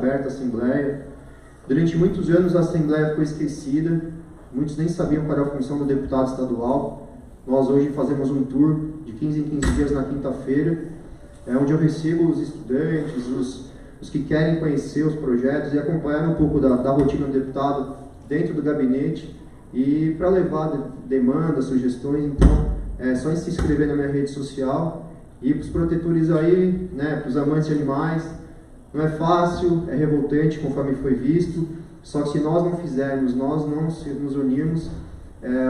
aberta a Assembleia. Durante muitos anos a Assembleia ficou esquecida, muitos nem sabiam qual era a função do deputado estadual. Nós hoje fazemos um tour de 15 em 15 dias na quinta-feira, onde eu recebo os estudantes, os que querem conhecer os projetos e acompanhar um pouco da rotina do deputado dentro do gabinete e para levar demandas, sugestões. Então, é só se inscrever na minha rede social e para os protetores aí, né, para os amantes de animais. Não é fácil, é revoltante, conforme foi visto, só que se nós não fizermos, nós não nos unirmos,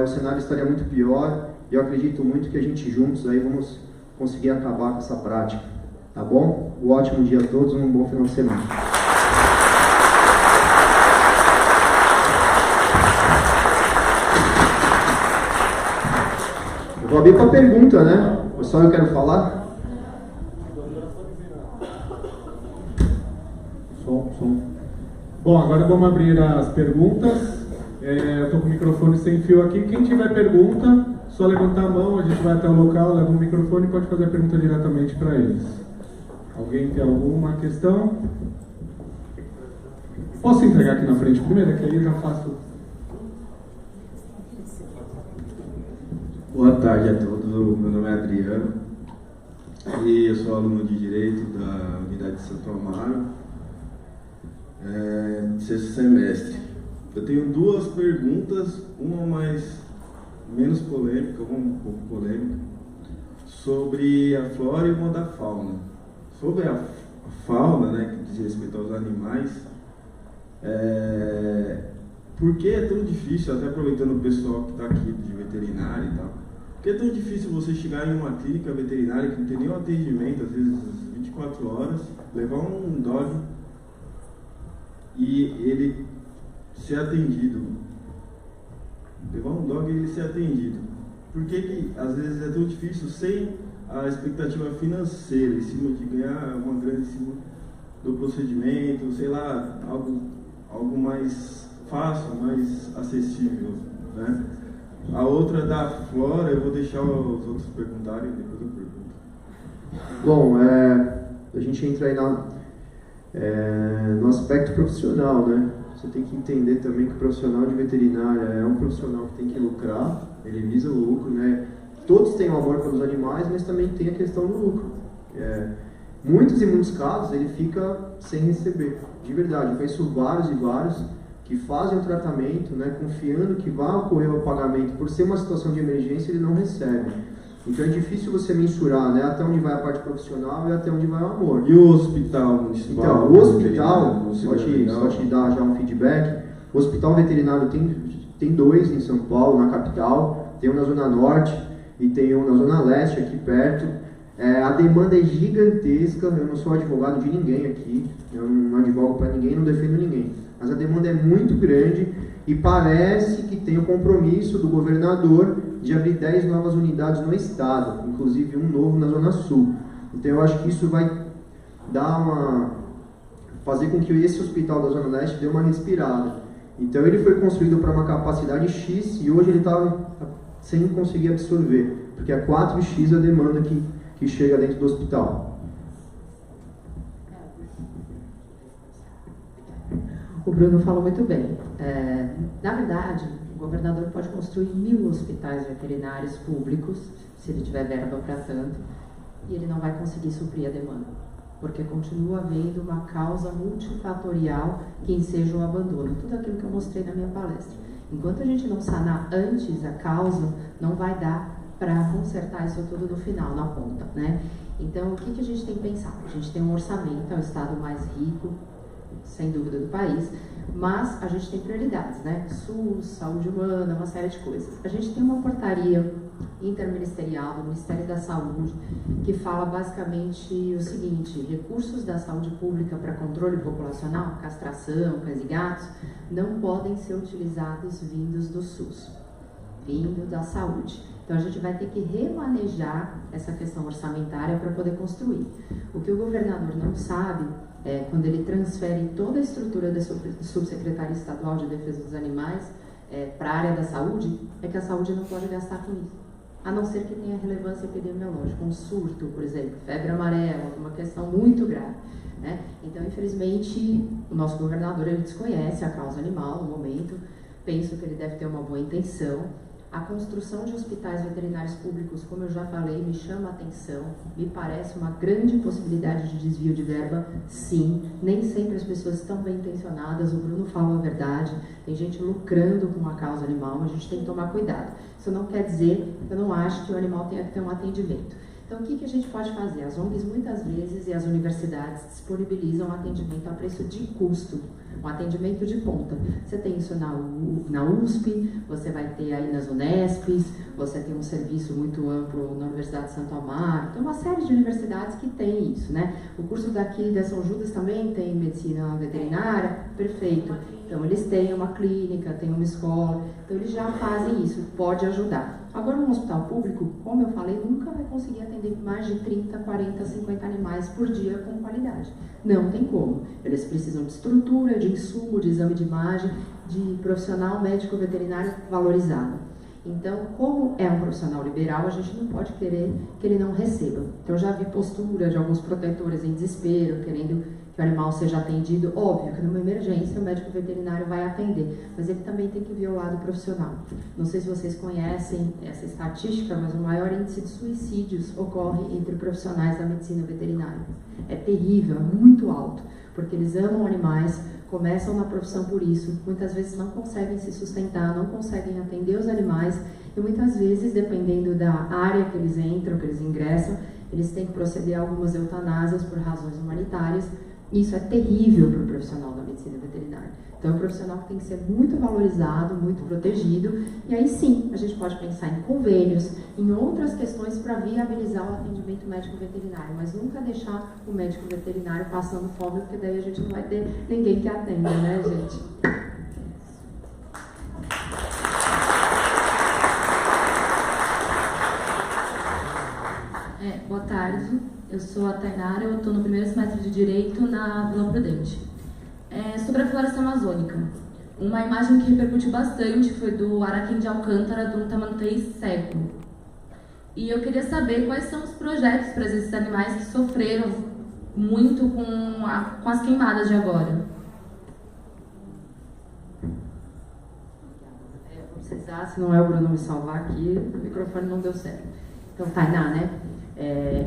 o cenário estaria muito pior, e eu acredito muito que a gente juntos aí vamos conseguir acabar com essa prática, tá bom? Um ótimo dia a todos, um bom final de semana. Eu vou abrir para a pergunta, né? Só eu quero falar. Bom, agora vamos abrir as perguntas. Eu estou com o microfone sem fio aqui. Quem tiver pergunta, só levantar a mão, a gente vai até o local, leva o microfone e pode fazer a pergunta diretamente para eles. Alguém tem alguma questão? Posso entregar aqui na frente primeiro, que aí eu já faço. Boa tarde a todos, meu nome é Adriano e eu sou aluno de Direito da Unidade de Santo Amaro, sexto semestre. Eu tenho duas perguntas, uma menos polêmica, uma um pouco polêmica, sobre a flora e uma da fauna. Sobre a fauna, né, que diz respeito aos animais, por que é tão difícil, até aproveitando o pessoal que está aqui de veterinário e tal, por que é tão difícil você chegar em uma clínica veterinária que não tem nenhum atendimento, às vezes 24 horas, levar um dog e ele ser atendido? Levar um dog e ele ser atendido. Por que às vezes é tão difícil sem a expectativa financeira, em cima de ganhar uma grana em cima do procedimento, sei lá, algo mais fácil, mais acessível, né? A outra da flora, eu vou deixar os outros perguntarem, depois eu pergunto. Bom, a gente entra aí no aspecto profissional, né? Você tem que entender também que o profissional de veterinária é um profissional que tem que lucrar, ele visa o lucro, né? Todos têm o amor pelos animais, mas também tem a questão do lucro. Muitos e muitos casos ele fica sem receber, de verdade. Eu conheço vários e vários que fazem o tratamento, né, confiando que vai ocorrer o pagamento, por ser uma situação de emergência, ele não recebe. Então é difícil você mensurar, né, até onde vai a parte profissional e até onde vai o amor. E o hospital municipal? Então, o hospital, só te dar já um feedback, o hospital veterinário tem dois em São Paulo, na capital, tem um na Zona Norte e tem um na Zona Leste, aqui perto. A demanda é gigantesca, eu não sou advogado de ninguém aqui, eu não advogo para ninguém, não defendo ninguém, mas a demanda é muito grande e parece que tem o compromisso do governador de abrir 10 novas unidades no estado, inclusive um novo na Zona Sul. Então eu acho que isso vai fazer com que esse hospital da Zona Leste dê uma respirada. Então ele foi construído para uma capacidade X e hoje ele está sem conseguir absorver, porque é 4x a demanda que chega dentro do hospital. O Bruno falou muito bem. Na verdade, o governador pode construir 1000 hospitais veterinários públicos, se ele tiver verba para tanto, e ele não vai conseguir suprir a demanda, porque continua havendo uma causa multifatorial que enseja o abandono. Tudo aquilo que eu mostrei na minha palestra. Enquanto a gente não sanar antes a causa, não vai dar para consertar isso tudo no final, na ponta, né? Então, o que a gente tem que pensar? A gente tem um orçamento, é o estado mais rico, sem dúvida, do país, mas a gente tem prioridades, né? SUS, saúde humana, uma série de coisas. A gente tem uma portaria interministerial do Ministério da Saúde que fala basicamente o seguinte: recursos da saúde pública para controle populacional, castração, cães e gatos, não podem ser utilizados vindos do SUS, vindo da saúde. Então a gente vai ter que remanejar essa questão orçamentária para poder construir. O que o governador não sabe quando ele transfere toda a estrutura da Subsecretaria Estadual de Defesa dos Animais para a área da saúde, é que a saúde não pode gastar com isso. a não ser que tenha relevância epidemiológica, um surto, por exemplo, febre amarela, uma questão muito grave, né? Então, infelizmente, o nosso governador ele desconhece a causa animal no momento, penso que ele deve ter uma boa intenção. A construção de hospitais veterinários públicos, como eu já falei, me chama a atenção, me parece uma grande possibilidade de desvio de verba, sim. Nem sempre as pessoas estão bem intencionadas, o Bruno fala a verdade, tem gente lucrando com a causa animal, mas a gente tem que tomar cuidado. Isso não quer dizer, eu não acho que o animal tenha que ter um atendimento. Então, o que a gente pode fazer? As ONGs, muitas vezes, e as universidades disponibilizam atendimento a preço de custo, um atendimento de ponta. Você tem isso na USP, você vai ter aí nas Unesps, você tem um serviço muito amplo na Universidade de Santo Amaro, tem uma série de universidades que tem isso, né? O curso daqui da São Judas também tem medicina veterinária, perfeito. Então, eles têm uma clínica, têm uma escola, então eles já fazem isso, pode ajudar. Agora, um hospital público, como eu falei, nunca vai conseguir atender mais de 30, 40, 50 animais por dia com qualidade. Não tem como. Eles precisam de estrutura, de insumo, de exame de imagem, de profissional médico veterinário valorizado. Então, como é um profissional liberal, a gente não pode querer que ele não receba. Então, eu já vi postura de alguns protetores em desespero, querendo que o animal seja atendido. Óbvio que numa emergência o médico veterinário vai atender, mas ele também tem que ver o lado profissional. Não sei se vocês conhecem essa estatística, mas o maior índice de suicídios ocorre entre profissionais da medicina veterinária. É terrível, é muito alto, porque eles amam animais, começam na profissão por isso, muitas vezes não conseguem se sustentar, não conseguem atender os animais e muitas vezes, dependendo da área que eles entram, que eles ingressam, eles têm que proceder a algumas eutanásias por razões humanitárias. Isso é terrível para o profissional da medicina veterinária. Então, é um profissional que tem que ser muito valorizado, muito protegido, e aí sim, a gente pode pensar em convênios, em outras questões para viabilizar o atendimento médico veterinário, mas nunca deixar o médico veterinário passando fome, porque daí a gente não vai ter ninguém que atenda, né, gente? Boa tarde, eu sou a Tainara, eu estou no primeiro semestre de Direito na Vila Prudente. Sobre a floresta amazônica, uma imagem que repercutiu bastante foi do araquém de Alcântara, do tamanduá cego. E eu queria saber quais são os projetos para esses animais que sofreram muito com as queimadas de agora. Vou precisar, se não é o Bruno me salvar aqui, o microfone não deu certo. Então, Tainá, né?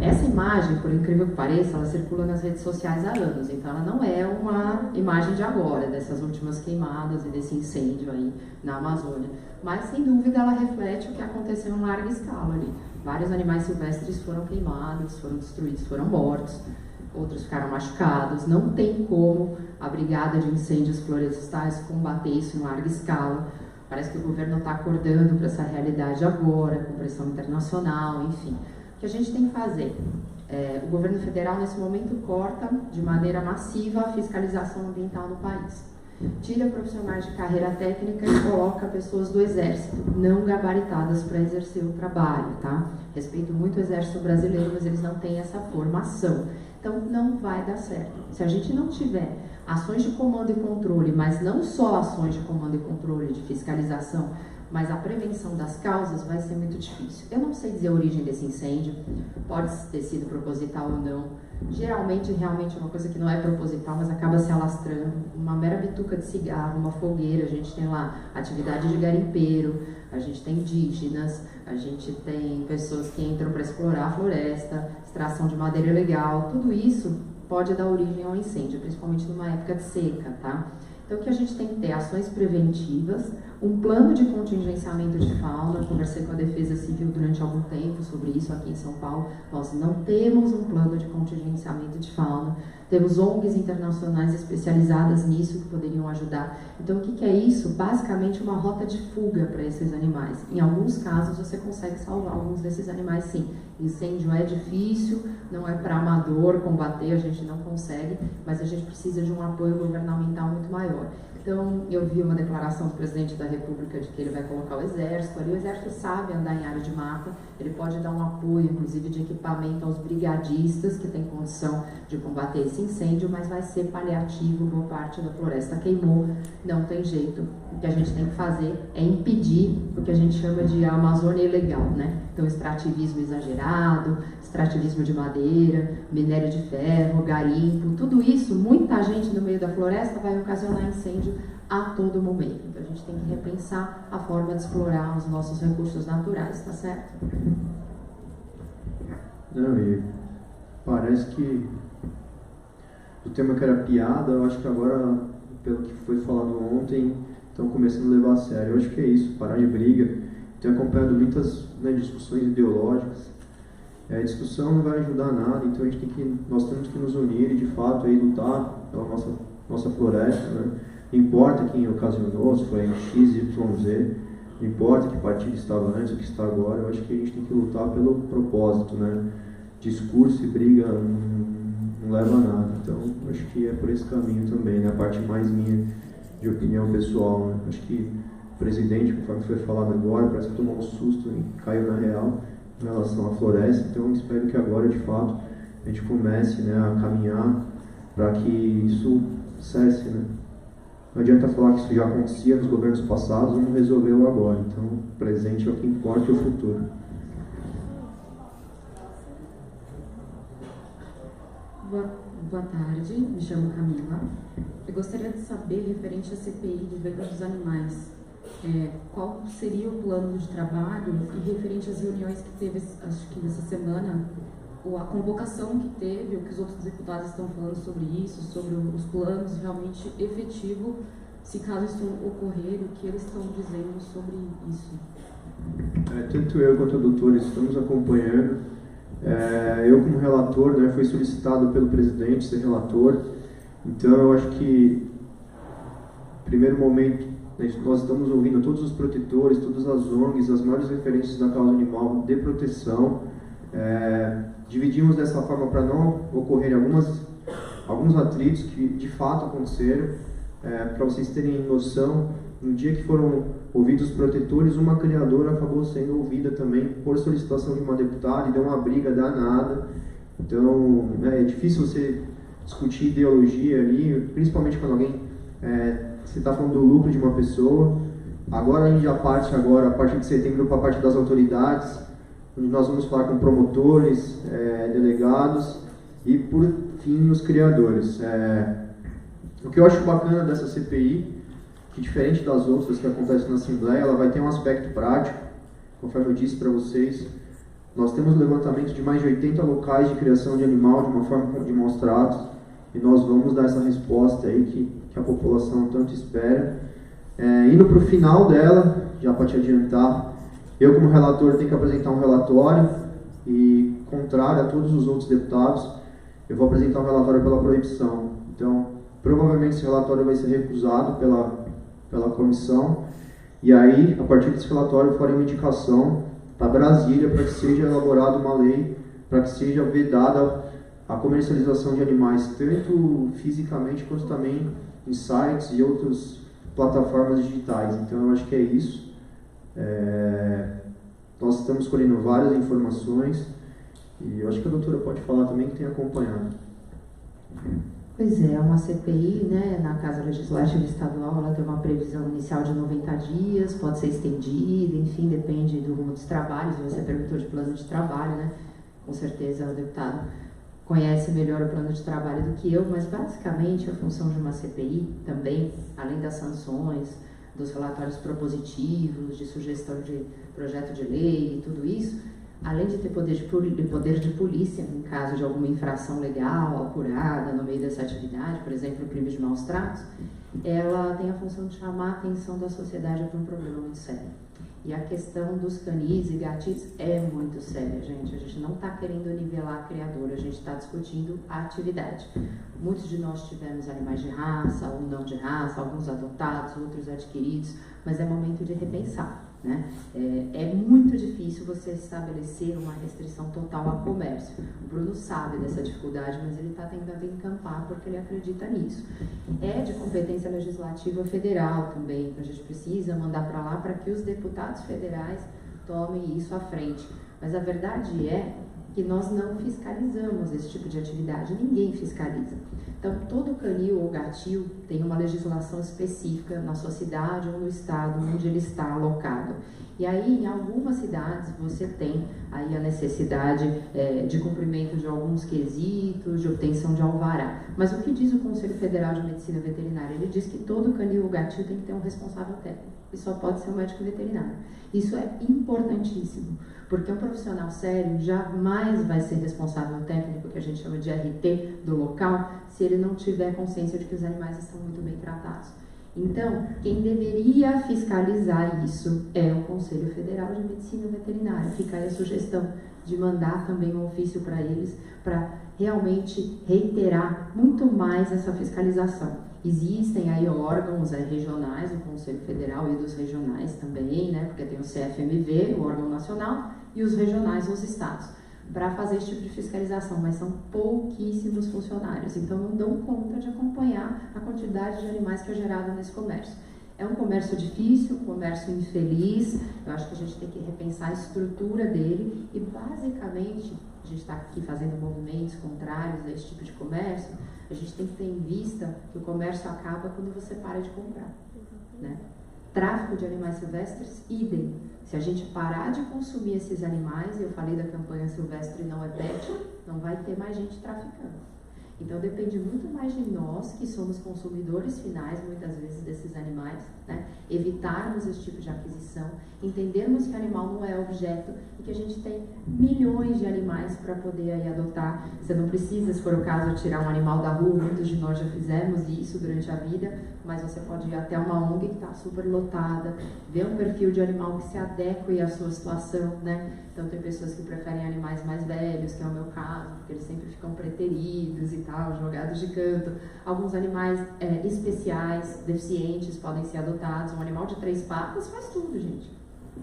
Essa imagem, por incrível que pareça, ela circula nas redes sociais há anos, então ela não é uma imagem de agora, dessas últimas queimadas e desse incêndio aí na Amazônia, mas sem dúvida ela reflete o que aconteceu em larga escala ali. Vários animais silvestres foram queimados, foram destruídos, foram mortos, outros ficaram machucados. Não tem como a Brigada de Incêndios Florestais combater isso em larga escala. Parece que o governo está acordando para essa realidade agora, com pressão internacional, enfim. O que a gente tem que fazer? O governo federal, nesse momento, corta de maneira massiva a fiscalização ambiental no país. Tira profissionais de carreira técnica e coloca pessoas do Exército, não gabaritadas para exercer o trabalho, tá? Respeito muito o Exército brasileiro, mas eles não têm essa formação. Então, não vai dar certo. Se a gente não tiver ações de comando e controle, mas não só ações de comando e controle, de fiscalização, mas a prevenção das causas, vai ser muito difícil. Eu não sei dizer a origem desse incêndio, pode ter sido proposital ou não. Geralmente, realmente é uma coisa que não é proposital, mas acaba se alastrando. Uma mera bituca de cigarro, uma fogueira, a gente tem lá atividade de garimpeiro, a gente tem indígenas, a gente tem pessoas que entram para explorar a floresta, extração de madeira ilegal, tudo isso pode dar origem ao incêndio, principalmente numa época de seca, tá? Então, o que a gente tem que ter? Ações preventivas, um plano de contingenciamento de fauna. Eu conversei com a Defesa Civil durante algum tempo sobre isso aqui em São Paulo. Nós não temos um plano de contingenciamento de fauna. Temos ONGs internacionais especializadas nisso que poderiam ajudar. Então, o que é isso? Basicamente, uma rota de fuga para esses animais. Em alguns casos, você consegue salvar alguns desses animais, sim. Incêndio é difícil, não é para amador combater, a gente não consegue, mas a gente precisa de um apoio governamental muito maior. Então, eu vi uma declaração do presidente da República de que ele vai colocar o Exército ali. O Exército sabe andar em área de mata, ele pode dar um apoio, inclusive, de equipamento aos brigadistas que têm condição de combater esse incêndio, mas vai ser paliativo, boa parte da floresta queimou, não tem jeito. O que a gente tem que fazer é impedir o que a gente chama de Amazônia ilegal, né? Então, extrativismo exagerado, extrativismo de madeira, minério de ferro, garimpo, tudo isso, muita gente no meio da floresta vai ocasionar incêndio a todo momento. Então, a gente tem que repensar a forma de explorar os nossos recursos naturais, tá certo? Não, e parece que o tema que era piada, eu acho que agora, pelo que foi falado ontem, estão começando a levar a sério. Eu acho que é isso, parar de briga. Tenho acompanhado muitas, né, discussões ideológicas. A discussão não vai ajudar nada, então nós temos que nos unir e, de fato, aí, lutar pela nossa floresta. Né? Não importa quem ocasionou, se foi X, Y, Z, não importa que partido estava antes ou que está agora, eu acho que a gente tem que lutar pelo propósito. Né? Discurso e briga não leva a nada. Então, eu acho que é por esse caminho também, né? A parte mais minha de opinião pessoal. Né? Acho que o presidente, conforme foi falado agora, parece que tomou um susto e caiu na real em relação à floresta. Então, espero que agora, de fato, a gente comece, né, a caminhar para que isso cesse. Né? Não adianta falar que isso já acontecia nos governos passados ou não resolveu agora. Então, o presente é o que importa e o futuro. Boa tarde, me chamo Camila. Eu gostaria de saber, referente à CPI de venda dos animais, qual seria o plano de trabalho e referente às reuniões que teve, acho que nessa semana, ou a convocação que teve, o que os outros deputados estão falando sobre isso, sobre os planos realmente efetivos, se caso isso ocorrer, o que eles estão dizendo sobre isso. Tanto eu quanto a doutora estamos acompanhando. Eu, como relator, né, fui solicitado pelo presidente ser relator. Então, eu acho que, no primeiro momento, né, nós estamos ouvindo todos os protetores, todas as ONGs, as maiores referências da causa animal de proteção. Dividimos dessa forma para não ocorrer alguns atritos que de fato aconteceram. Para vocês terem noção, no dia que foram ouvidos os protetores, uma criadora acabou sendo ouvida também por solicitação de uma deputada e deu uma briga danada. Então, é difícil você discutir ideologia ali, principalmente quando alguém você está falando do lucro de uma pessoa. Agora a gente já parte a partir de setembro, para a parte das autoridades, onde nós vamos falar com promotores, delegados e, por fim, os criadores. O que eu acho bacana dessa CPI, que diferente das outras que acontecem na Assembleia, ela vai ter um aspecto prático. Conforme eu disse para vocês, nós temos levantamento de mais de 80 locais de criação de animal de uma forma de maus tratos, e nós vamos dar essa resposta aí que a população tanto espera. Indo para o final dela, já para te adiantar, eu como relator tenho que apresentar um relatório, e contrário a todos os outros deputados, eu vou apresentar um relatório pela proibição. Então, provavelmente esse relatório vai ser recusado pela comissão, e aí, a partir desse relatório, eu farei uma indicação para Brasília para que seja elaborada uma lei, para que seja vedada a comercialização de animais, tanto fisicamente quanto também em sites e outras plataformas digitais. Então, eu acho que é isso. Nós estamos colhendo várias informações, e eu acho que a doutora pode falar também que tem acompanhado. Pois é, uma CPI, né, na Casa Legislativa Estadual, ela tem uma previsão inicial de 90 dias, pode ser estendida, enfim, depende do rumo dos trabalhos. Você perguntou de plano de trabalho, né? Com certeza o deputado conhece melhor o plano de trabalho do que eu, mas basicamente a função de uma CPI também, além das sanções, dos relatórios propositivos, de sugestão de projeto de lei e tudo isso, além de ter poder de polícia em caso de alguma infração legal apurada no meio dessa atividade, por exemplo, o crime de maus tratos, ela tem a função de chamar a atenção da sociedade para um problema muito sério. E a questão dos canis e gatis é muito séria, gente. A gente não está querendo nivelar a criadora, a gente está discutindo a atividade. Muitos de nós tivemos animais de raça ou não de raça, alguns adotados, outros adquiridos, mas é momento de repensar. Né? É muito difícil você estabelecer uma restrição total ao comércio. O Bruno sabe dessa dificuldade, mas ele está tentando encampar porque ele acredita nisso. É de competência legislativa federal também, então a gente precisa mandar para lá para que os deputados federais tomem isso à frente. Mas a verdade é que nós não fiscalizamos esse tipo de atividade, ninguém fiscaliza. Então, todo canil ou gatil tem uma legislação específica na sua cidade ou no estado onde ele está alocado. E aí, em algumas cidades, você tem aí a necessidade de cumprimento de alguns quesitos, de obtenção de alvará. Mas o que diz o Conselho Federal de Medicina Veterinária? Ele diz que todo canil ou gatil tem que ter um responsável técnico, e só pode ser um médico veterinário. Isso é importantíssimo, porque um profissional sério jamais vai ser responsável técnico, que a gente chama de RT, do local, se ele não tiver consciência de que os animais estão muito bem tratados. Então, quem deveria fiscalizar isso é o Conselho Federal de Medicina Veterinária. Fica aí a sugestão de mandar também um ofício para eles, para realmente reiterar muito mais essa fiscalização. Existem aí órgãos regionais, o Conselho Federal e dos regionais também, né, porque tem o CFMV, o órgão nacional, e os regionais, os estados, para fazer esse tipo de fiscalização, mas são pouquíssimos funcionários, então não dão conta de acompanhar a quantidade de animais que é gerada nesse comércio. É um comércio difícil, um comércio infeliz, eu acho que a gente tem que repensar a estrutura dele e, basicamente, a gente está aqui fazendo movimentos contrários a esse tipo de comércio, a gente tem que ter em vista que o comércio acaba quando você para de comprar, né? Tráfico de animais silvestres, idem. Se a gente parar de consumir esses animais, e eu falei da campanha Silvestre Não é Pet, não vai ter mais gente traficando. Então depende muito mais de nós, que somos consumidores finais, muitas vezes, desses animais, né? Evitarmos esse tipo de aquisição, entendermos que o animal não é objeto e que a gente tem milhões de animais para poder aí adotar. Você não precisa, se for o caso, tirar um animal da rua, muitos de nós já fizemos isso durante a vida, mas você pode ir até uma ONG que está super lotada, ver um perfil de animal que se adeque à sua situação, né? Então tem pessoas que preferem animais mais velhos, que é o meu caso, porque eles sempre ficam preteridos e tal, jogados de canto. Alguns animais especiais, deficientes, podem ser adotados. Um animal de 3 patas faz tudo, gente.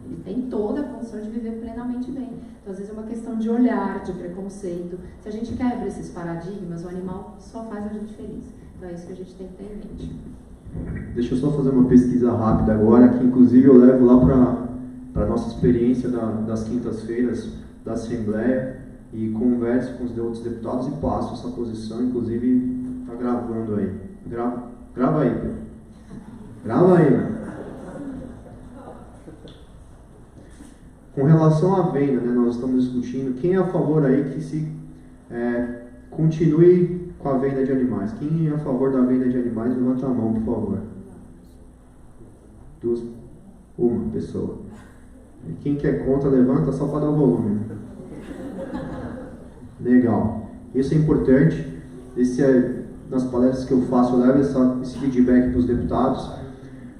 Ele tem toda a condição de viver plenamente bem. Então, às vezes, é uma questão de olhar, de preconceito. Se a gente quebra esses paradigmas, o animal só faz a gente feliz. Então, é isso que a gente tem que ter em mente. Deixa eu só fazer uma pesquisa rápida agora, que inclusive eu levo lá para a nossa experiência das quintas-feiras da Assembleia e converso com os outros deputados e passo essa posição, inclusive está gravando aí. Grava aí, Pedro. Grava aí. Com relação à venda, né, nós estamos discutindo quem é a favor aí que se continue com a venda de animais. Quem é a favor da venda de animais, levanta a mão, por favor. Uma pessoa. E quem quer contra, levanta só para dar o volume. Legal. Isso é importante. Nas palestras que eu faço, eu levo esse feedback para os deputados.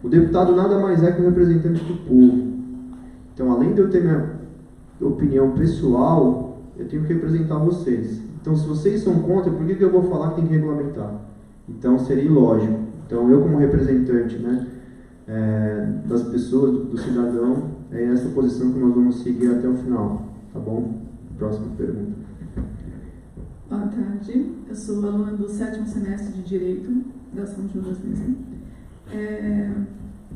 O deputado nada mais é que o representante do povo. Então, além de eu ter minha opinião pessoal, eu tenho que representar vocês. Então, se vocês são contra, por que eu vou falar que tem que regulamentar? Então, seria ilógico. Então, eu como representante, né, das pessoas, do cidadão, é essa posição que nós vamos seguir até o final. Tá bom? Próxima pergunta. Boa tarde. Eu sou aluna do 7º semestre de Direito da São Judas mesmo.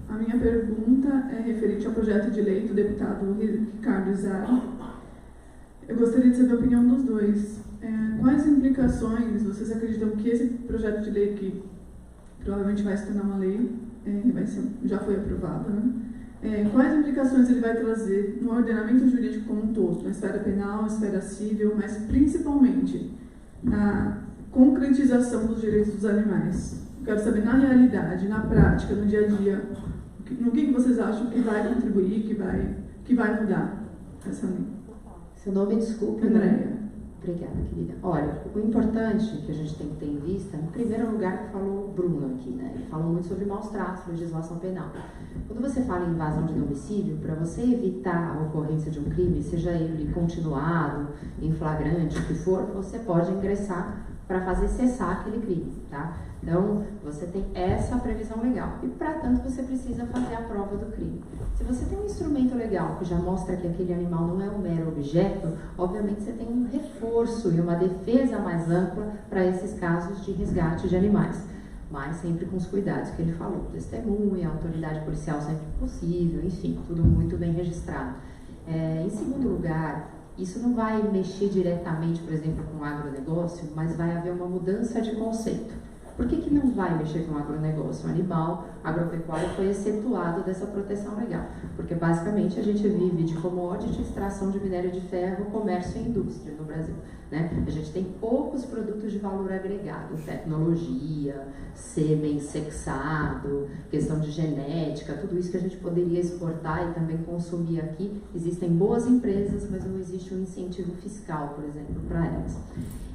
A minha pergunta é referente ao projeto de lei do deputado Ricardo Izar. Eu gostaria de saber a opinião dos dois. Quais implicações vocês acreditam que esse projeto de lei, que provavelmente vai se tornar uma lei, já foi aprovado, né? Quais implicações ele vai trazer no ordenamento jurídico como um todo, na esfera penal, na esfera civil, mas principalmente na concretização dos direitos dos animais? Quero saber, na realidade, na prática, no dia a dia, no que vocês acham que vai contribuir, que vai mudar essa lei? Seu nome, desculpe, Andréia. Obrigada, querida. Olha, o importante que a gente tem que ter em vista, em primeiro lugar, que falou o Bruno aqui, né? Ele falou muito sobre maus tratos, legislação penal. Quando você fala em invasão de domicílio, para você evitar a ocorrência de um crime, seja ele continuado, em flagrante, o que for, você pode ingressar para fazer cessar aquele crime, tá? Então, você tem essa previsão legal. E, para tanto, você precisa fazer a prova do crime. Se você tem um instrumento legal que já mostra que aquele animal não é um mero objeto, obviamente você tem um reforço e uma defesa mais ampla para esses casos de resgate de animais. Mas sempre com os cuidados que ele falou. Testemunha, autoridade policial sempre que possível, enfim, tudo muito bem registrado. Em segundo lugar, Isso não vai mexer diretamente, por exemplo, com o agronegócio, mas vai haver uma mudança de conceito. Por que não vai mexer com o agronegócio? O animal agropecuário foi excetuado dessa proteção legal, porque basicamente a gente vive de commodity, extração de minério de ferro, comércio e indústria no Brasil. Né? A gente tem poucos produtos de valor agregado, tecnologia, sêmen sexado, questão de genética, tudo isso que a gente poderia exportar e também consumir aqui. Existem boas empresas, mas não existe um incentivo fiscal, por exemplo, para elas.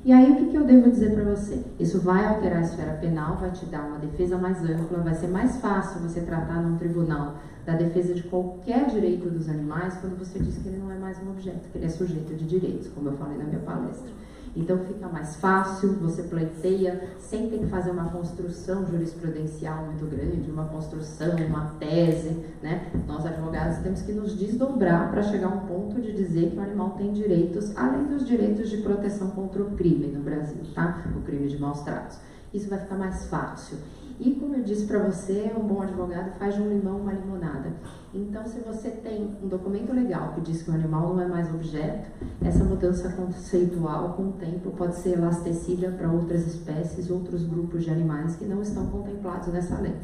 E aí, o que eu devo dizer para você? Isso vai alterar a esfera penal, vai te dar uma defesa mais ampla, vai ser mais fácil você tratar num tribunal da defesa de qualquer direito dos animais quando você diz que ele não é mais um objeto, que ele é sujeito de direitos, como eu falei na minha palestra. Então fica mais fácil, você pleiteia sem ter que fazer uma construção jurisprudencial muito grande, uma construção, uma tese, né? Nós advogados temos que nos desdobrar para chegar a um ponto de dizer que o animal tem direitos, além dos direitos de proteção contra o crime no Brasil, tá? O crime de maus tratos. Isso vai ficar mais fácil. E como eu disse para você, um bom advogado faz de um limão uma limonada. Então, se você tem um documento legal que diz que o animal não é mais objeto, essa mudança conceitual, com o tempo, pode ser elastecida para outras espécies, outros grupos de animais que não estão contemplados nessa lei.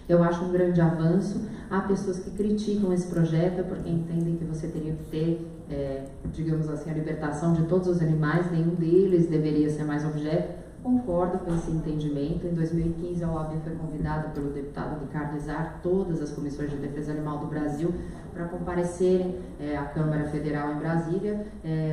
Eu acho um grande avanço. Há pessoas que criticam esse projeto porque entendem que você teria que ter, digamos assim, a libertação de todos os animais, nenhum deles deveria ser mais objeto. Concordo com esse entendimento. Em 2015, a OAB foi convidada pelo deputado Ricardo Izar, todas as comissões de defesa animal do Brasil, para comparecerem à Câmara Federal em Brasília.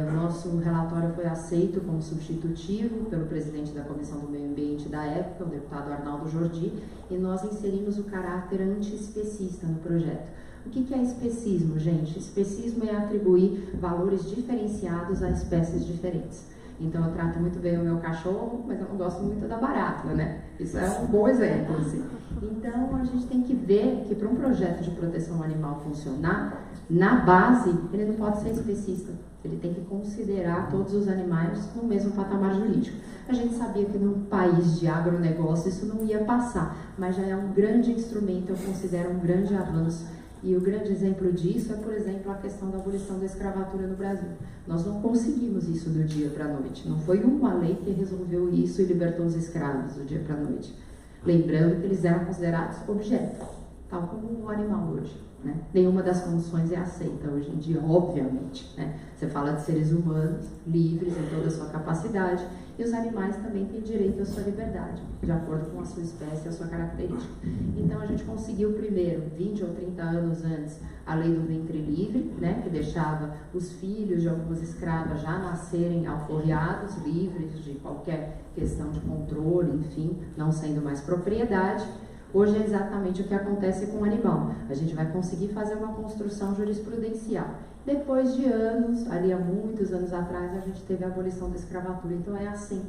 O nosso relatório foi aceito como substitutivo pelo presidente da Comissão do Meio Ambiente da época, o deputado Arnaldo Jordi, e nós inserimos o caráter anti-especista no projeto. O que é especismo, gente? Especismo é atribuir valores diferenciados a espécies diferentes. Então, eu trato muito bem o meu cachorro, mas eu não gosto muito da barata, né? Isso é um bom exemplo, assim. Então, a gente tem que ver que para um projeto de proteção animal funcionar, na base, ele não pode ser especista. Ele tem que considerar todos os animais no mesmo patamar jurídico. A gente sabia que num país de agronegócio isso não ia passar, mas já é um grande instrumento, eu considero um grande avanço. E o grande exemplo disso é, por exemplo, a questão da abolição da escravatura no Brasil. Nós não conseguimos isso do dia para a noite. Não foi uma lei que resolveu isso e libertou os escravos do dia para a noite. Lembrando que eles eram considerados objetos, tal como o animal hoje. Né? Nenhuma das condições é aceita hoje em dia, obviamente. Né? Você fala de seres humanos, livres em toda a sua capacidade, e os animais também têm direito à sua liberdade, de acordo com a sua espécie e a sua característica. Então, a gente conseguiu primeiro, 20 ou 30 anos antes, a lei do ventre livre, né, que deixava os filhos de algumas escravas já nascerem alforriados, livres de qualquer questão de controle, enfim, não sendo mais propriedade. Hoje é exatamente o que acontece com o animal. A gente vai conseguir fazer uma construção jurisprudencial. Depois de anos, ali há muitos anos atrás, a gente teve a abolição da escravatura. Então é assim,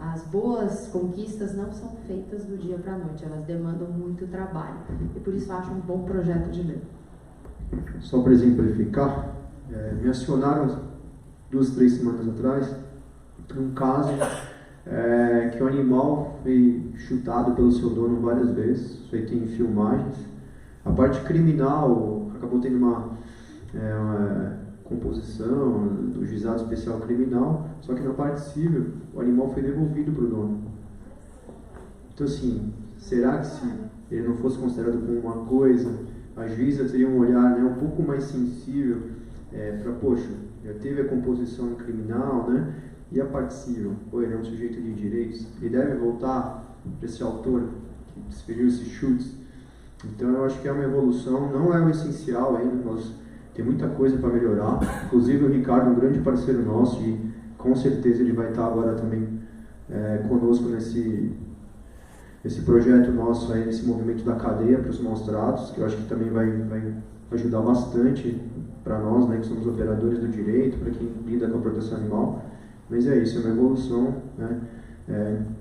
as boas conquistas não são feitas do dia para a noite, elas demandam muito trabalho. E por isso eu acho um bom projeto de lei. Só para exemplificar, me acionaram 2, 3 semanas atrás um caso que o animal foi chutado pelo seu dono várias vezes. Isso aí tem filmagens. A parte criminal acabou tendo uma composição do juizado especial criminal, só que na parte civil o animal foi devolvido para o dono. Então assim, será que se ele não fosse considerado como uma coisa, a juíza teria um olhar, né, um pouco mais sensível para, poxa, já teve a composição criminal, né? E a parte civil, ele é um sujeito de direitos, ele deve voltar para esse autor que desferiu esses chutes. Então eu acho que é uma evolução, não é o essencial ainda, tem muita coisa para melhorar. Inclusive o Ricardo é um grande parceiro nosso e com certeza ele vai estar agora também conosco nesse projeto nosso aí, nesse movimento da cadeia para os maus tratos, que eu acho que também vai ajudar bastante para nós, né, que somos operadores do direito, para quem lida com a proteção animal. Mas é isso, é uma evolução, né?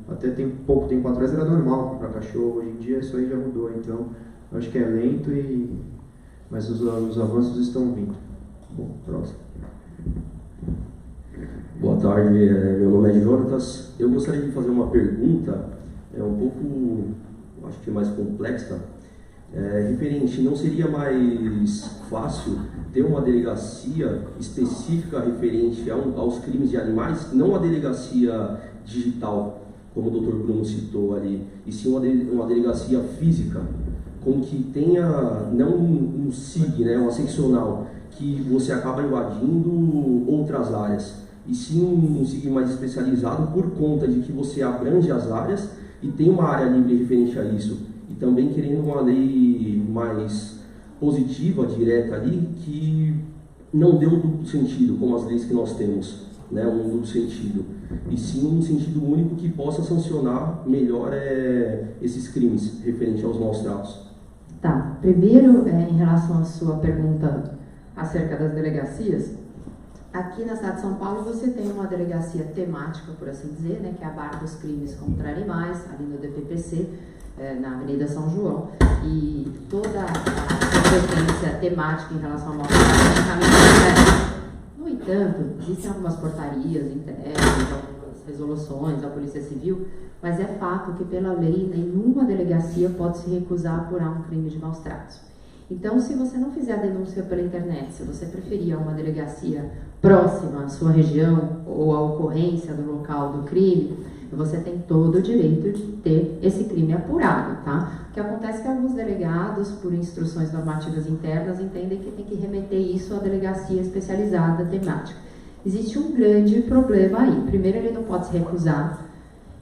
Até pouco tempo atrás era normal para cachorro, hoje em dia isso aí já mudou, então eu acho que é lento, mas os avanços estão vindo. Bom, próximo. Boa tarde, meu nome é Jonatas. Eu gostaria de fazer uma pergunta, um pouco, acho que mais complexa. Referente, não seria mais fácil ter uma delegacia específica referente aos crimes de animais, não uma delegacia digital, como o Dr. Bruno citou ali, e sim uma delegacia física, com que tenha, não um SIG, né, uma seccional, que você acaba invadindo outras áreas, e sim um SIG mais especializado por conta de que você abrange as áreas e tem uma área livre referente a isso. E também querendo uma lei mais positiva, direta ali, que não dê um duplo sentido, como as leis que nós temos, né, um duplo sentido, e sim um sentido único que possa sancionar melhor esses crimes referentes aos maus tratos. Tá, primeiro, em relação à sua pergunta acerca das delegacias, aqui na cidade de São Paulo você tem uma delegacia temática, por assim dizer, né, que abarca os crimes contra animais, ali no DPPC, na Avenida São João, e toda a competência temática em relação ao maus-tratos encaminhada. No entanto, existem algumas portarias internas, algumas resoluções da Polícia Civil, mas é fato que pela lei nenhuma delegacia pode se recusar a apurar um crime de maus-tratos. Então, se você não fizer a denúncia pela internet, se você preferir uma delegacia próxima à sua região ou à ocorrência do local do crime, você tem todo o direito de ter esse crime apurado, tá? O que acontece é que alguns delegados, por instruções normativas internas, entendem que tem que remeter isso à delegacia especializada temática. Existe um grande problema aí. Primeiro, ele não pode se recusar,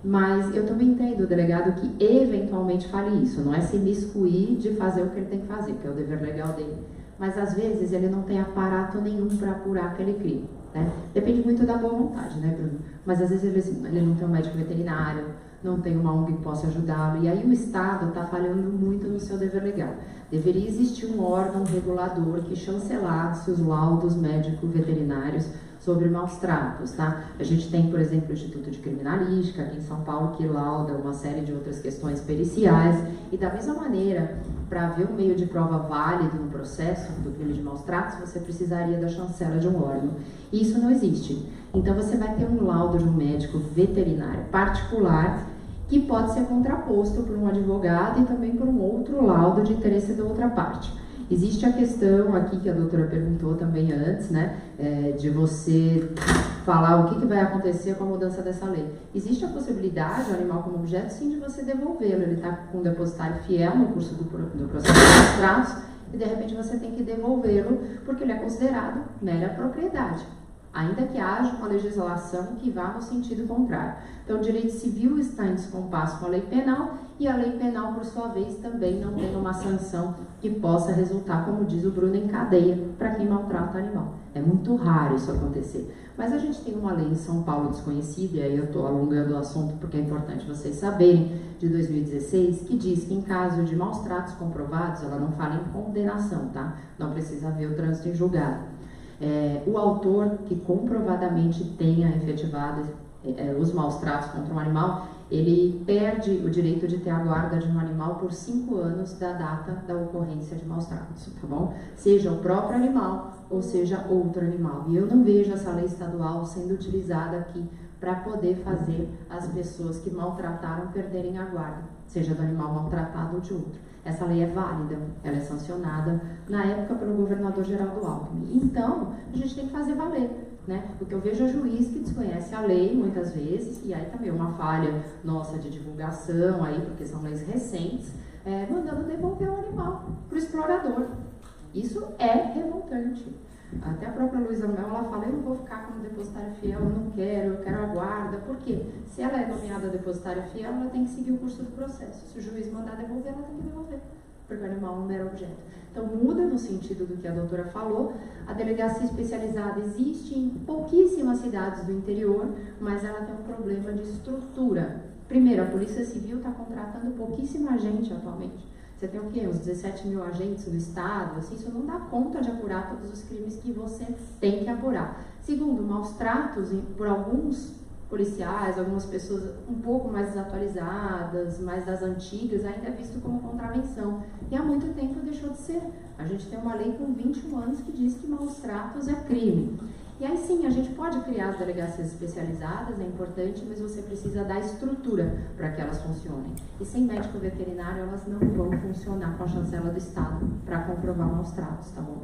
mas eu também entendo o delegado que eventualmente fale isso, não é se imiscuir de fazer o que ele tem que fazer, que é o dever legal dele. Mas às vezes ele não tem aparato nenhum para apurar aquele crime. Né? Depende muito da boa vontade, né, Bruno? Mas às vezes ele não tem um médico veterinário, não tem uma ONG que possa ajudá-lo, e aí o Estado está falhando muito no seu dever legal. Deveria existir um órgão regulador que chancelasse os laudos médico-veterinários sobre maus-tratos, tá? A gente tem, por exemplo, o Instituto de Criminalística aqui em São Paulo, que lauda uma série de outras questões periciais, e da mesma maneira, para haver um meio de prova válido no processo do crime de maus-tratos, você precisaria da chancela de um órgão. E isso não existe. Então você vai ter um laudo de um médico veterinário particular que pode ser contraposto por um advogado e também por um outro laudo de interesse da outra parte. Existe a questão aqui que a doutora perguntou também antes, né, de você falar o que vai acontecer com a mudança dessa lei. Existe a possibilidade, o animal como objeto, sim, de você devolvê-lo. Ele está com um depositário fiel no curso do processo de maus-tratos e de repente você tem que devolvê-lo porque ele é considerado mera propriedade, ainda que haja uma legislação que vá no sentido contrário. Então, o direito civil está em descompasso com a lei penal e a lei penal, por sua vez, também não tem uma sanção que possa resultar, como diz o Bruno, em cadeia para quem maltrata o animal. É muito raro isso acontecer. Mas a gente tem uma lei em São Paulo desconhecida, e aí eu estou alongando o assunto porque é importante vocês saberem, de 2016, que diz que em caso de maus tratos comprovados, ela não fala em condenação, tá? Não precisa haver o trânsito em julgado. O autor que comprovadamente tenha efetivado os maus tratos contra um animal, ele perde o direito de ter a guarda de um animal por 5 anos da data da ocorrência de maus tratos, tá bom? Seja o próprio animal ou seja outro animal. E eu não vejo essa lei estadual sendo utilizada aqui para poder fazer as pessoas que maltrataram perderem a guarda, seja do animal maltratado ou de outro. Essa lei é válida, ela é sancionada na época pelo governador Geraldo Alckmin. Então, a gente tem que fazer valer, né? Porque eu vejo a juiz que desconhece a lei muitas vezes, e aí também uma falha nossa de divulgação, aí, porque são leis recentes, mandando devolver o animal para o explorador. Isso é revoltante. Até a própria Luísa Mel, ela fala, eu não vou ficar como depositária fiel, eu quero a guarda. Por quê? Se ela é nomeada depositária fiel, ela tem que seguir o curso do processo. Se o juiz mandar devolver, ela tem que devolver, porque o animal é um mero objeto. Então muda no sentido do que a doutora falou. A delegacia especializada existe em pouquíssimas cidades do interior, mas ela tem um problema de estrutura. Primeiro, a Polícia Civil está contratando pouquíssima gente atualmente. Você tem o quê? Uns 17 mil agentes do Estado, assim, isso não dá conta de apurar todos os crimes que você tem que apurar. Segundo, maus tratos por alguns policiais, algumas pessoas um pouco mais desatualizadas, mais das antigas, ainda é visto como contravenção. E há muito tempo deixou de ser. A gente tem uma lei com 21 anos que diz que maus tratos é crime. E aí sim, a gente pode criar as delegacias especializadas, é importante, mas você precisa dar estrutura para que elas funcionem. E sem médico veterinário, elas não vão funcionar com a chancela do Estado para comprovar maus tratos, tá bom?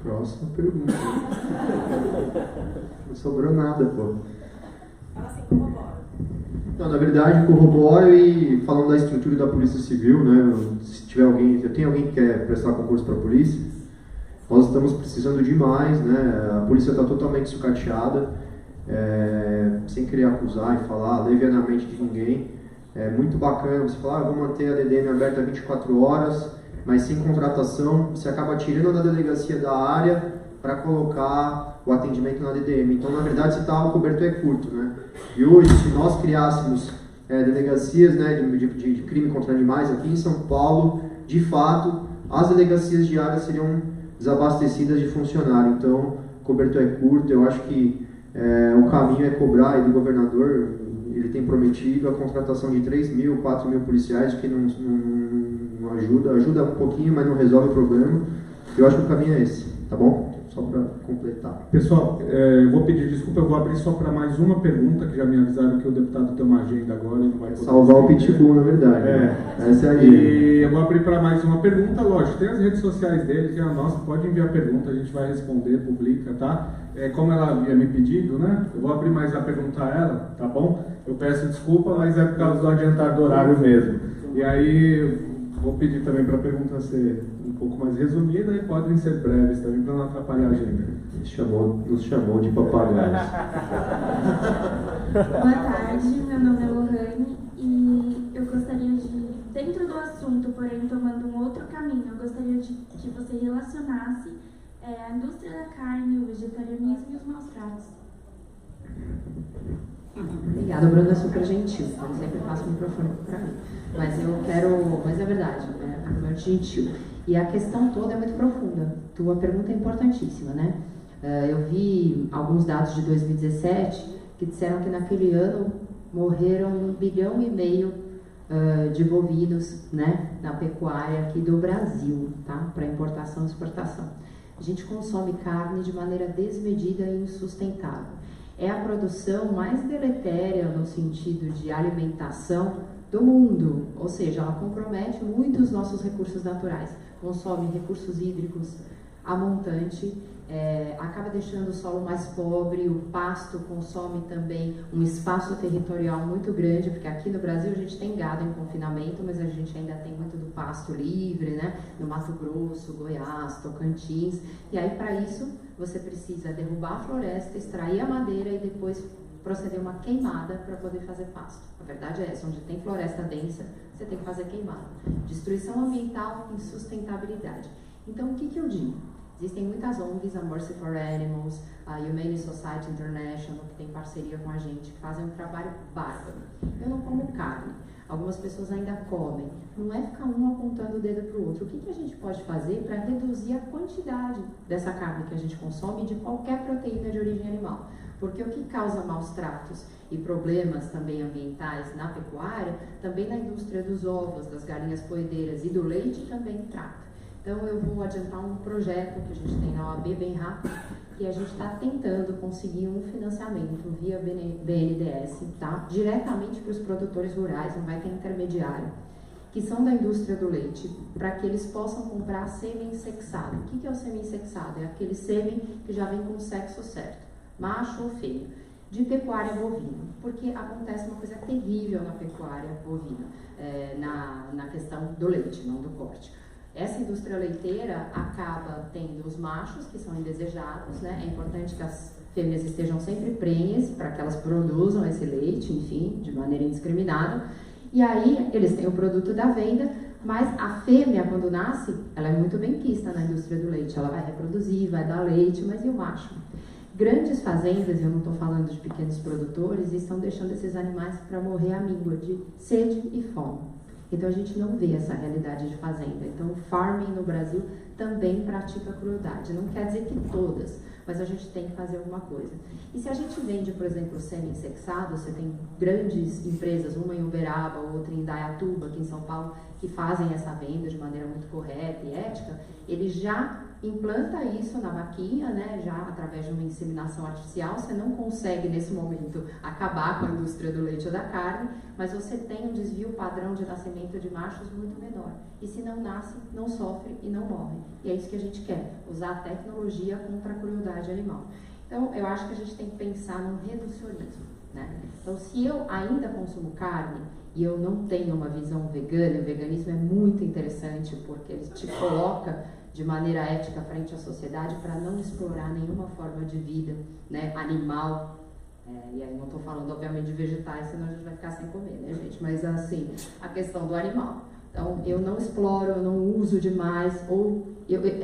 Próxima pergunta. Não sobrou nada, pô. Fala assim, corrobora. Não, na verdade, corroboro e falando da estrutura da Polícia Civil, né? Se tiver alguém, eu tenho alguém que quer prestar concurso para a polícia, nós estamos precisando demais, né? A polícia está totalmente sucateada, sem querer acusar e falar levianamente de ninguém. É muito bacana você falar, vou manter a DDM aberta 24 horas, mas sem contratação, você acaba tirando da delegacia da área para colocar o atendimento na DDM. Então, na verdade, o cobertor é curto, né? E hoje, se nós criássemos delegacias, né, de crime contra animais aqui em São Paulo, de fato, as delegacias diárias seriam desabastecidas de funcionário. Então, o cobertor é curto. Eu acho que o caminho é cobrar aí do governador. Ele tem prometido a contratação de 3.000, 4.000 policiais, que não ajuda um pouquinho, mas não resolve o problema. Eu acho que o caminho é esse, tá bom? Só para completar. Pessoal, eu vou pedir desculpa, eu vou abrir só para mais uma pergunta, que já me avisaram que o deputado tem uma agenda agora e não vai poder salvar o pitbull, na verdade. Né? Essa é a E eu vou abrir para mais uma pergunta, lógico, tem as redes sociais dele, tem a nossa, pode enviar pergunta, a gente vai responder, publica, tá? Como ela havia me pedido, né? Eu vou abrir mais a pergunta a ela, tá bom? Eu peço desculpa, mas é por causa do adiantar do horário mesmo. E aí, vou pedir também para a pergunta ser um pouco mais resumida e podem ser breves também, para não atrapalhar a agenda. Nos chamou de papagaios. Boa tarde, meu nome é Lohane e eu gostaria de, dentro do assunto, porém tomando um outro caminho, eu gostaria de que você relacionasse a indústria da carne, o vegetarianismo e os maus tratos. Obrigada, Bruna, é super gentil. Eu sempre passo o microfone para mim. Mas é verdade, né? É muito gentil. E a questão toda é muito profunda. Tua pergunta é importantíssima, né? Eu vi alguns dados de 2017 que disseram que naquele ano morreram 1,5 bilhão de bovinos, né, na pecuária aqui do Brasil, tá? Para importação e exportação. A gente consome carne de maneira desmedida e insustentável. É a produção mais deletéria no sentido de alimentação do mundo, ou seja, ela compromete muito os nossos recursos naturais, consome recursos hídricos a montante, acaba deixando o solo mais pobre, o pasto consome também um espaço territorial muito grande, porque aqui no Brasil a gente tem gado em confinamento, mas a gente ainda tem muito do pasto livre, né? No Mato Grosso, Goiás, Tocantins, e aí para isso você precisa derrubar a floresta, extrair a madeira e depois proceder uma queimada para poder fazer pasto. A verdade é essa, onde tem floresta densa, você tem que fazer queimada. Destruição ambiental e sustentabilidade. Então, o que eu digo? Existem muitas ONGs, a Mercy for Animals, a Humane Society International, que tem parceria com a gente, que fazem um trabalho bárbaro. Eu não como carne. Algumas pessoas ainda comem. Não é ficar um apontando o dedo para o outro. O que a gente pode fazer para reduzir a quantidade dessa carne que a gente consome e de qualquer proteína de origem animal? Porque o que causa maus tratos e problemas também ambientais na pecuária, também na indústria dos ovos, das galinhas poedeiras e do leite também trata. Então eu vou adiantar um projeto que a gente tem na OAB bem rápido, que a gente está tentando conseguir um financiamento via BNDES, tá? Diretamente para os produtores rurais, não vai ter intermediário, que são da indústria do leite, para que eles possam comprar sêmen sexado. O que é o sêmen sexado? É aquele sêmen que já vem com o sexo certo, macho ou fêmea, de pecuária bovina, porque acontece uma coisa terrível na pecuária bovina, na questão do leite, não do corte. Essa indústria leiteira acaba tendo os machos, que são indesejados, né? É importante que as fêmeas estejam sempre prenhes para que elas produzam esse leite, enfim, de maneira indiscriminada. E aí eles têm o produto da venda, mas a fêmea, quando nasce, ela é muito bem quista na indústria do leite. Ela vai reproduzir, vai dar leite, mas e o macho? Grandes fazendas, eu não estou falando de pequenos produtores, estão deixando esses animais para morrer à míngua de sede e fome. Então a gente não vê essa realidade de fazenda. Então o farming no Brasil também pratica crueldade. Não quer dizer que todas, mas a gente tem que fazer alguma coisa. E se a gente vende, por exemplo, semi-sexado, você tem grandes empresas, uma em Uberaba, outra em Indaiatuba, aqui em São Paulo, que fazem essa venda de maneira muito correta e ética, eles já implanta isso na vaquinha, né, já através de uma inseminação artificial. Você não consegue, nesse momento, acabar com a indústria do leite ou da carne, mas você tem um desvio padrão de nascimento de machos muito menor. E se não nasce, não sofre e não morre. E é isso que a gente quer, usar a tecnologia contra a crueldade animal. Então, eu acho que a gente tem que pensar num reducionismo, né? Então, se eu ainda consumo carne e eu não tenho uma visão vegana, o veganismo é muito interessante porque ele te coloca de maneira ética frente à sociedade para não explorar nenhuma forma de vida, né, animal. E aí não estou falando, obviamente, de vegetais, senão a gente vai ficar sem comer, né, gente? Mas, assim, a questão do animal. Então, eu não exploro, eu não uso demais,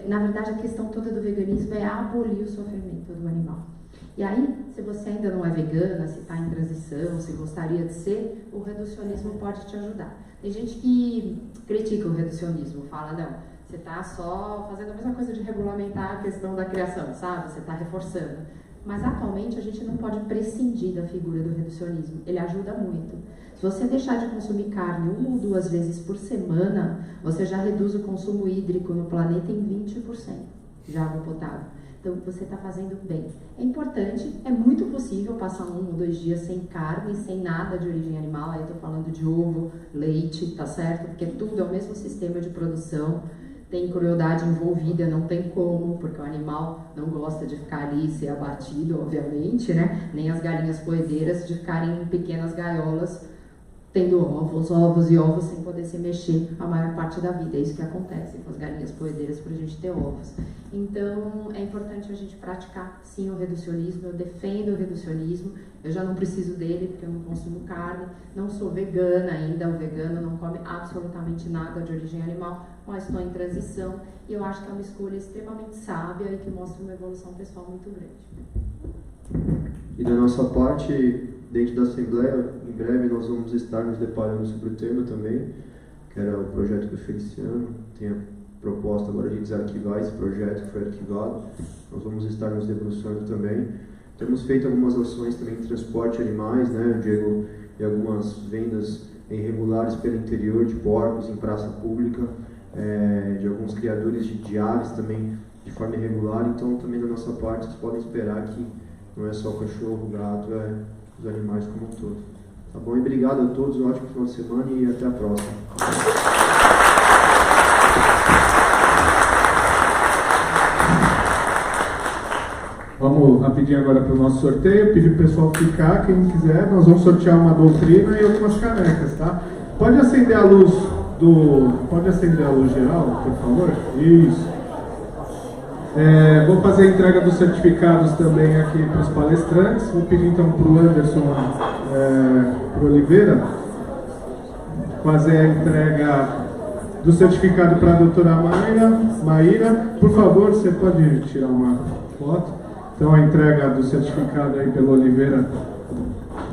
na verdade, a questão toda do veganismo é abolir o sofrimento do animal. E aí, se você ainda não é vegana, se está em transição, se gostaria de ser, o reducionismo pode te ajudar. Tem gente que critica o reducionismo, fala, não, você está só fazendo a mesma coisa de regulamentar a questão da criação, sabe? Você está reforçando. Mas, atualmente, a gente não pode prescindir da figura do reducionismo. Ele ajuda muito. Se você deixar de consumir carne 1 ou 2 vezes por semana, você já reduz o consumo hídrico no planeta em 20% de água potável. Então, você está fazendo bem. É importante, é muito possível passar 1 ou 2 dias sem carne, sem nada de origem animal. Aí eu estou falando de ovo, leite, tá certo? Porque tudo é o mesmo sistema de produção. Tem crueldade envolvida, não tem como, porque o animal não gosta de ficar ali e ser abatido, obviamente, né? Nem as galinhas poedeiras de ficarem em pequenas gaiolas, tendo ovos e ovos sem poder se mexer a maior parte da vida. É isso que acontece com as galinhas poedeiras para a gente ter ovos. Então, é importante a gente praticar, sim, o reducionismo. Eu defendo o reducionismo. Eu já não preciso dele porque eu não consumo carne. Não sou vegana ainda. O vegano não come absolutamente nada de origem animal, mas estou em transição. E eu acho que é uma escolha extremamente sábia e que mostra uma evolução pessoal muito grande. E da nossa parte, dentro da Assembleia, em breve nós vamos estar nos deparando sobre o tema também, que era o projeto do Feliciano. Tem a proposta agora de desarquivar esse projeto que foi arquivado. Nós vamos estar nos debruçando também. Temos feito algumas ações também de transporte de animais, né, Diego, e algumas vendas irregulares pelo interior de porcos em praça pública, de alguns criadores de aves também de forma irregular. Então, também da nossa parte, vocês podem esperar que não é só o cachorro, o gato, é os animais como um todo. Tá bom? E obrigado a todos, um ótimo final de semana e até a próxima. Vamos rapidinho agora para o nosso sorteio. Pedir para o pessoal ficar, quem quiser. Nós vamos sortear uma doutrina e algumas canecas, tá? Pode acender a luz geral, por favor? Isso. Vou fazer a entrega dos certificados também aqui para os palestrantes. Vou pedir então para o Anderson, para o Oliveira, fazer a entrega do certificado para a doutora Maíra. Por favor, você pode tirar uma foto. Então, a entrega do certificado aí pelo Oliveira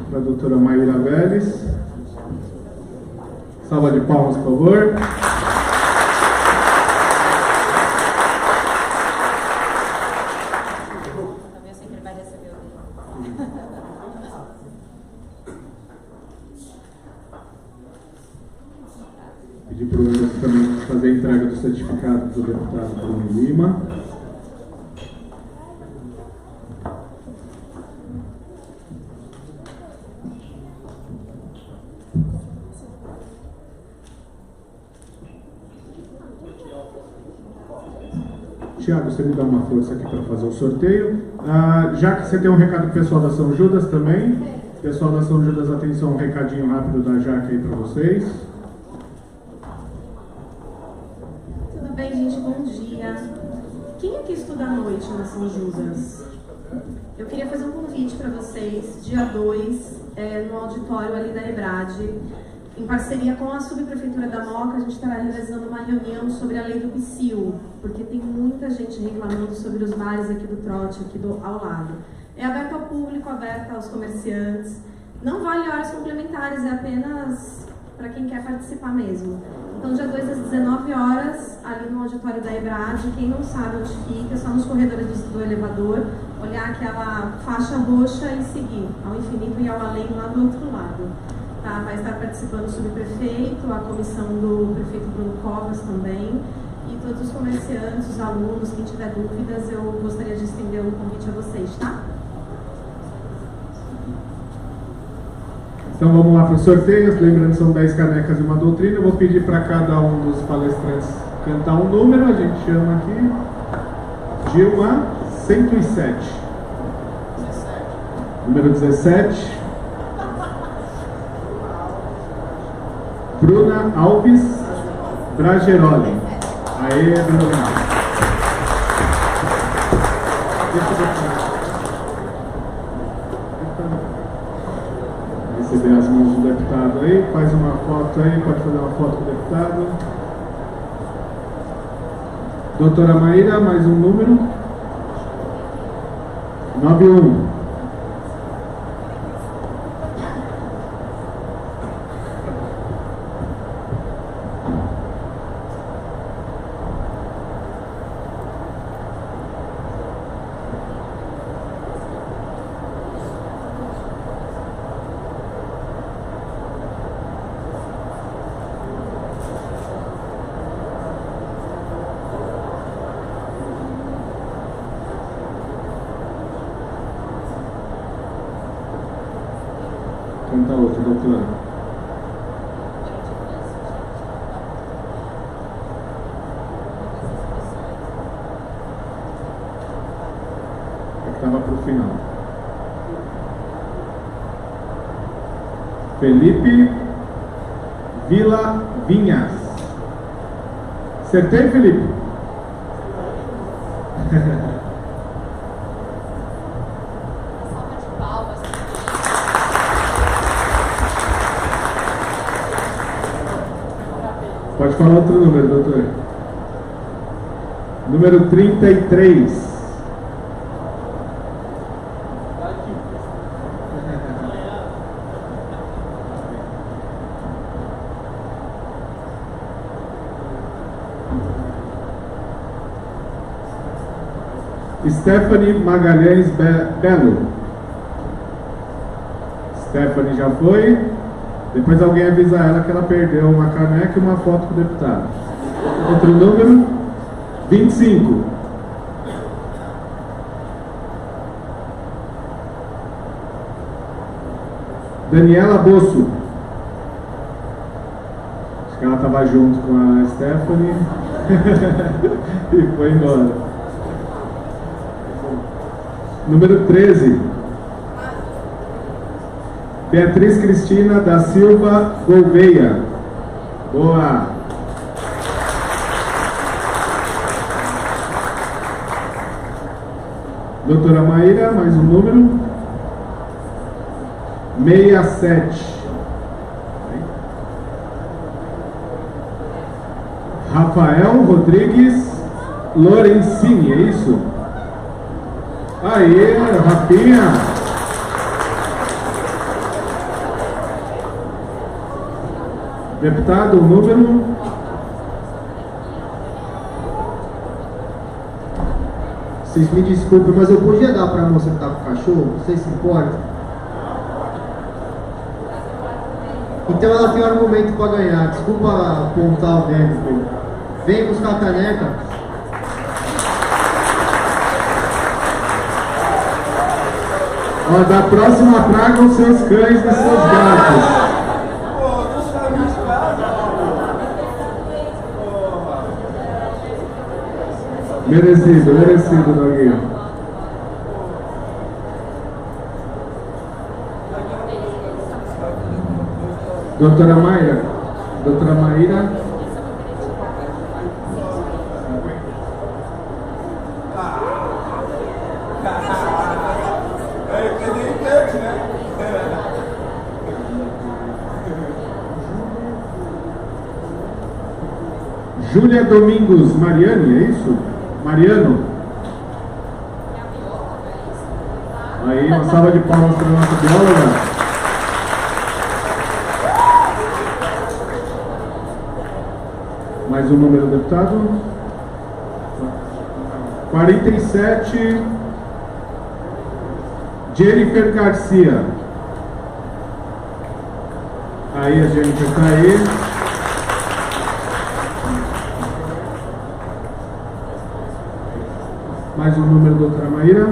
para a doutora Maíra Vélez. Salva de palmas, por favor. Pedir para o Anderson também fazer a entrega do certificado do deputado Bruno Lima. Tiago, você me dá uma força aqui para fazer o sorteio. Já que você tem um recado para o pessoal da São Judas também. Pessoal da São Judas, atenção, um recadinho rápido da Jaque aí para vocês. Tudo bem, gente? Bom dia. Quem aqui estuda à noite na São Judas? Eu queria fazer um convite para vocês, dia 2, no auditório ali da EBRAD. Em parceria com a Subprefeitura da Moca, a gente estará realizando uma reunião sobre a lei do PSIL, porque tem muita gente reclamando sobre os bares aqui do trote, aqui ao lado. É aberto ao público, aberto aos comerciantes. Não vale horas complementares, é apenas para quem quer participar mesmo. Então, dia 2 às 19 horas, ali no auditório da EBRAD. Quem não sabe onde fica, é só nos corredores do elevador, olhar aquela faixa roxa e seguir ao infinito e ao além lá do outro lado. Tá, vai estar participando o subprefeito, a comissão do prefeito Bruno Covas também. E todos os comerciantes, os alunos, quem tiver dúvidas, eu gostaria de estender um convite a vocês, tá? Então vamos lá para os sorteios, lembrando que são 10 canecas e uma doutrina. Eu vou pedir para cada um dos palestrantes cantar um número, a gente chama aqui de 1 a 107. Número 17. Bruna Alves Brageroli. Aê, Bruna. Receber as mãos do deputado aí, faz uma foto aí, pode fazer uma foto com o deputado. Doutora Maíra, mais um número. 91. Canta outro, doutora. Estava para o final. Felipe Vila Vinhas. Acertei, Felipe? Pode falar outro número, doutor. Número 33. Stephanie Magalhães Belo. Stephanie já foi. Depois alguém avisa ela que ela perdeu uma caneca e uma foto com o deputado. Outro número, 25. Daniela Bosso. Acho que ela estava junto com a Stephanie e foi embora. Número 13. Beatriz Cristina da Silva Gouveia. Boa. Doutora Maíra, mais um número. 67. Rafael Rodrigues Lorenzini, é isso? Aê, Rafinha. Deputado, o número. Vocês me desculpem, mas eu podia dar para a moça que está com o cachorro? Vocês se importam? Então ela tem um argumento para ganhar. Desculpa apontar o dedo. Vem buscar a caneca. Ó, da próxima praga os seus cães e seus gatos. Merecido, merecido, Doguinho. Doutora Maíra. Doutora Maíra. Júlia Domingos Mariani, é isso? Mariano. Aí, uma salva de palmas para a nossa bióloga. Mais um número, deputado. 47. Jennifer Garcia. Aí, a Jennifer está aí. Mais um número, doutora Maíra.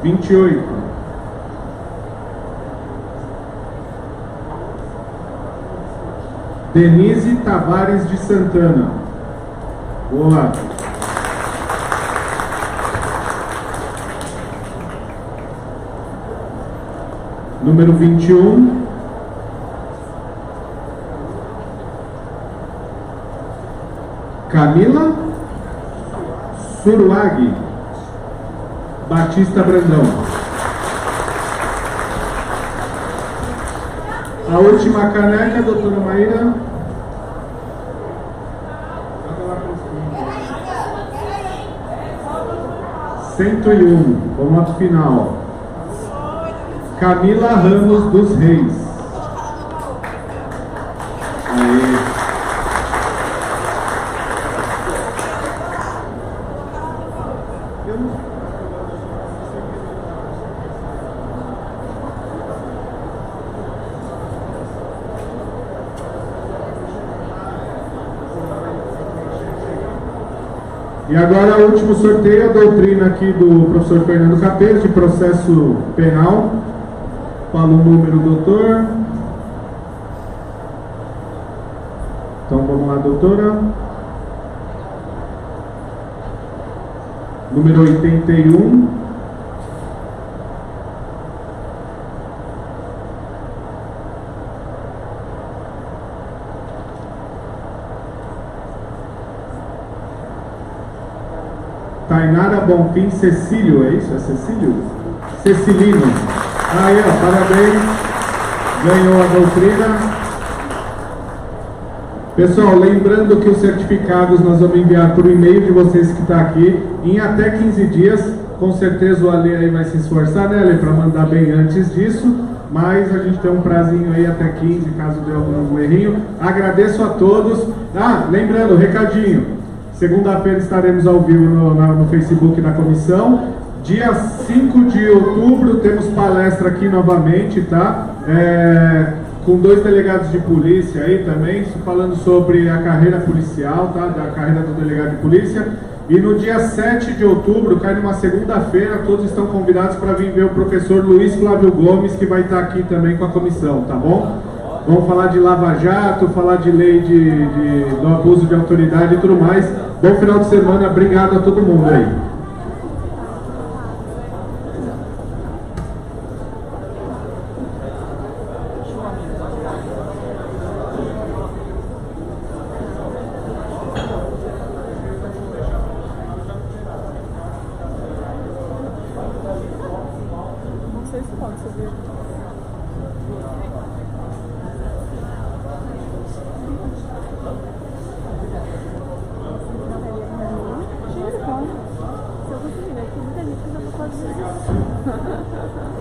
28. Denise Tavares de Santana. Boa. Número 21. Camila Suruag Batista Brandão. A última caneca, doutora Maíra. 101. Vamos ao final. Camila Ramos dos Reis. Aí. E agora o último sorteio, a doutrina aqui do professor Fernando Capês, de processo penal. Fala o número, doutor. Então vamos lá, doutora. Número 81. Tainara Bonfim Cecílio, é isso? É Cecílio? Cecilino. Aí, ó, parabéns. Ganhou a doutrina. Pessoal, lembrando que os certificados nós vamos enviar por e-mail de vocês que está aqui em até 15 dias. Com certeza o Ale aí vai se esforçar, né, Ale, para mandar bem antes disso. Mas a gente tem um prazinho aí até 15, caso dê algum errinho. Agradeço a todos. Ah, lembrando, recadinho. Segunda-feira estaremos ao vivo no Facebook da comissão. Dia 5 de outubro temos palestra aqui novamente, tá? Com 2 delegados de polícia aí também, falando sobre a carreira policial, tá? Da carreira do delegado de polícia. E no dia 7 de outubro, cai numa segunda-feira, todos estão convidados para vir ver o professor Luiz Flávio Gomes, que vai estar aqui também com a comissão, tá bom? Vamos falar de Lava Jato, falar de lei do abuso de autoridade e tudo mais. Bom final de semana, obrigado a todo mundo aí. Não sei se pode subir. Se eu conseguir, né? Porque muita gente ainda não pode fazer isso.